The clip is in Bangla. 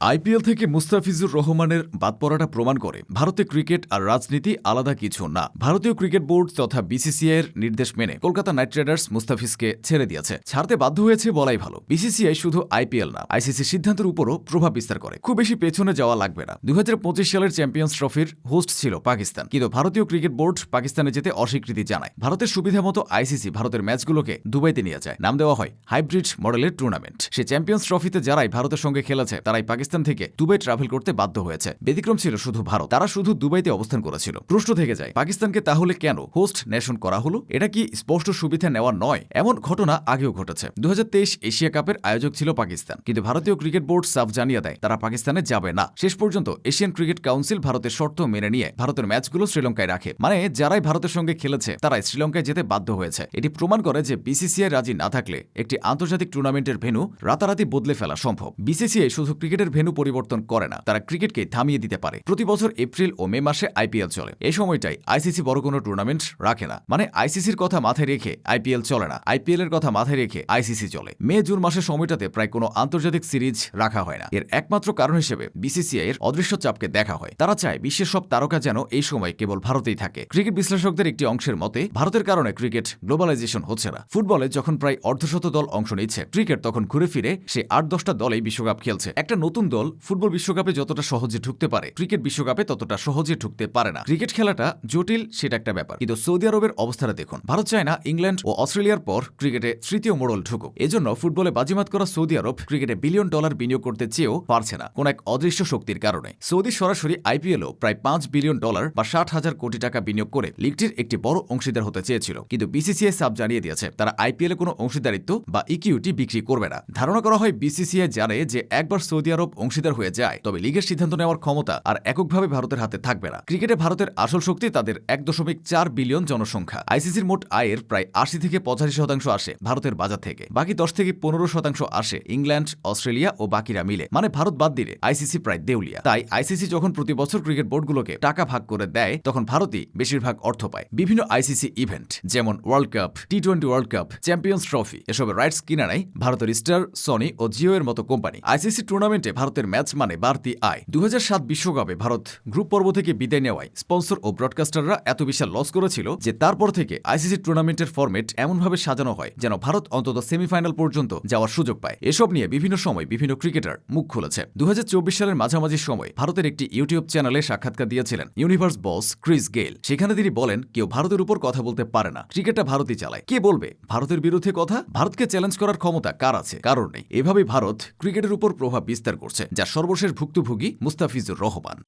আইপিএল থেকে মুস্তাফিজুর রহমানের বাদ পড়াটা প্রমাণ করে ভারতে ক্রিকেট আর রাজনীতি আলাদা কিছু না। ভারতীয় ক্রিকেট বোর্ড তথা বিসিসিআইয়ের নির্দেশ মেনে কলকাতা নাইট রাইডার্স মুস্তাফিজকে ছেড়ে দিয়েছে। ছাড়তে বাধ্য হয়েছে বলাই ভালো। বিসিসিআই শুধু আইপিএল না, আইসিসির সিদ্ধান্তের উপরও প্রভাব বিস্তার করে। খুব বেশি পেছনে যাওয়া লাগবে না। 2025 সালের চ্যাম্পিয়ন্স ট্রফির হোস্ট ছিল পাকিস্তান, কিন্তু ভারতীয় ক্রিকেট বোর্ড পাকিস্তানে যেতে অস্বীকৃতি জানায়। ভারতের সুবিধা মতো আইসিসি ভারতের ম্যাচগুলোকে দুবাইতে নিয়ে যায়। নাম দেওয়া হয় হাইব্রিড মডেলের টুর্নামেন্ট। সে চ্যাম্পিয়ন্স ট্রফিতে যারাই ভারতের সঙ্গে খেলেছে তারাই পাকিস্তান থেকে দুবাই ট্রাভেল করতে বাধ্য হয়েছে। ব্যতিক্রম ছিল শুধু ভারত, তারা শুধু দুবাইতে অবস্থান করেছিল। প্রশ্ন থেকে যায়, পাকিস্তানকে তাহলে কেন হোস্ট নেশন করা হলো? এটা কি স্পষ্ট সুবিধা নেওয়া নয়? এমন ঘটনা আগেও ঘটেছে। 2023 এশিয়া কাপের আয়োজক ছিল পাকিস্তান, কিন্তু ভারতীয় ক্রিকেট বোর্ড সাফ জানিয়ে দেয় তারা পাকিস্তানে যাবে না। শেষ পর্যন্ত এশিয়ান ক্রিকেট কাউন্সিল ভারতের শর্ত মেনে নিয়ে ভারতের ম্যাচগুলো শ্রীলঙ্কায় রাখে। মানে যারাই ভারতের সঙ্গে খেলেছে তারাই শ্রীলঙ্কায় যেতে বাধ্য হয়েছে। এটি প্রমাণ করে যে বিসিসিআই রাজি না থাকলে একটি আন্তর্জাতিক টুর্নামেন্টের ভেন্যু রাতারাতি বদলে ফেলা সম্ভব। বিসিসিআই শুধু ক্রিকেটের ভেন্যু পরিবর্তন করে না, তারা ক্রিকেটকে থামিয়ে দিতে পারে। প্রতি বছর এপ্রিল ও মে মাসে আইপিএল চলে। এই সময়টাই আইসিসি বড় কোনো টুর্নামেন্ট রাখে না। মানে আইসিসির কথা মাথায় রেখে আইপিএল চলে না, আইপিএল এর কথা মাথায় রেখে আইসিসি চলে। মে জুন মাসের সময়টাতে প্রায় কোনো আন্তর্জাতিক সিরিজ রাখা হয় না। এর একমাত্র কারণ হিসেবে বিসিসিআই এর অদৃশ্য চাপকে দেখা হয়। তারা চায় বিশ্বের সব তারকা যেন এই সময় কেবল ভারতেই থাকে। ক্রিকেট বিশ্লেষকদের একটি অংশের মতে ভারতের কারণে ক্রিকেট গ্লোবালাইজেশন হচ্ছে না। ফুটবলে যখন প্রায় অর্ধশত দল অংশ নিচ্ছে, ক্রিকেট তখন ঘুরে ফিরে সে 8-10টা দলেই বিশ্বকাপ খেলছে। একটা নতুন দল ফুটবল বিশ্বকাপে যতটা সহজে ঢুকতে পারে, ক্রিকেট বিশ্বকাপে ততটা সহজে ঢুকতে পারে না। ক্রিকেট খেলাটা জটিল, সেটা একটা ব্যাপার। কিন্তু সৌদি আরবের অবস্থাটা দেখুন। ভারত চায় না ইংল্যান্ড ও অস্ট্রেলিয়ার পর ক্রিকেটে তৃতীয় মোড়ল ঢুকুক। এজন্য ফুটবলে বাজিমাত করা সৌদি আরব ক্রিকেটে বিলিয়ন ডলার বিনিয়োগ করতে চেয়েও পারছে না, কোন এক অদৃশ্য শক্তির কারণে। সৌদি সরাসরি আইপিএলও প্রায় $5 বিলিয়ন বা 60,000 কোটি টাকা বিনিয়োগ করে লিগটির একটি বড় অংশীদার হতে চেয়েছিল। কিন্তু বিসিসিআই সাফ জানিয়ে দিয়েছে তারা আইপিএল এ কোনো অংশীদারিত্ব বা ইকুইটি বিক্রি করবে না। ধারণা করা হয় বিসিসিআই জানে যে একবার সৌদি আরব অংশীদার হয়ে যায় তবে লিগের সিদ্ধান্ত নেওয়ার ক্ষমতা আর এককভাবে ভারতের হাতে থাকবে না। ক্রিকেটে ভারতের আসল শক্তি তাদের 1.4 বিলিয়ন জনসংখ্যা। আইসিসির মোট আয়ের প্রায় 80 থেকে 85% আসে ভারতের বাজার থেকে। বাকি 10 থেকে 15% আসে ইংল্যান্ড, অস্ট্রেলিয়া ও বাকিরা মিলে। মানে ভারত বাদ দিলে আইসিসি প্রায় দেউলিয়া। তাই আইসিসি যখন প্রতি বছর ক্রিকেট বোর্ডগুলোকে টাকা ভাগ করে দেয় তখন ভারতই বেশিরভাগ অর্থ পায়। বিভিন্ন আইসিসি ইভেন্ট যেমন world cup, T20 world cup, champions trophy এসবের রাইটস কিনে নেয় ভারতের স্টার, সনি ও জিও এর মতো কোম্পানি। আইসিসি টুর্নামেন্টে ভারতের ম্যাচ মানে বাড়তি আয়। 2007 বিশ্বকাপে ভারত গ্রুপ পর্ব থেকে বিদায় নেওয়ায় স্পন্সর ও ব্রডকাস্টাররা এত বিশাল লস করেছিল যে তারপর থেকে আইসিসি টুর্নামেন্টের ফরম্যাট এমনভাবে সাজানো হয় যেন ভারত অন্তত সেমিফাইনাল পর্যন্ত যাওয়ার সুযোগ পায়। এসব নিয়ে বিভিন্ন সময় বিভিন্ন ক্রিকেটার মুখ খুলেছে। 2024 সালের মাঝামাঝি সময় ভারতের একটি ইউটিউব চ্যানেলে সাক্ষাৎকার দিয়েছিলেন ইউনিভার্স বস ক্রিস গেইল। সেখানে তিনি বলেন কেউ ভারতের উপর কথা বলতে পারে না, ক্রিকেটটা ভারতই চালায়। কে বলবে ভারতের বিরুদ্ধে কথা? ভারতকে চ্যালেঞ্জ করার ক্ষমতা কার আছে? কারণ নেই। এভাবেই ভারত ক্রিকেটের উপর প্রভাব বিস্তার করছে, যা সর্বশেষ ভুক্তভোগী মুস্তাফিজুর রহমান।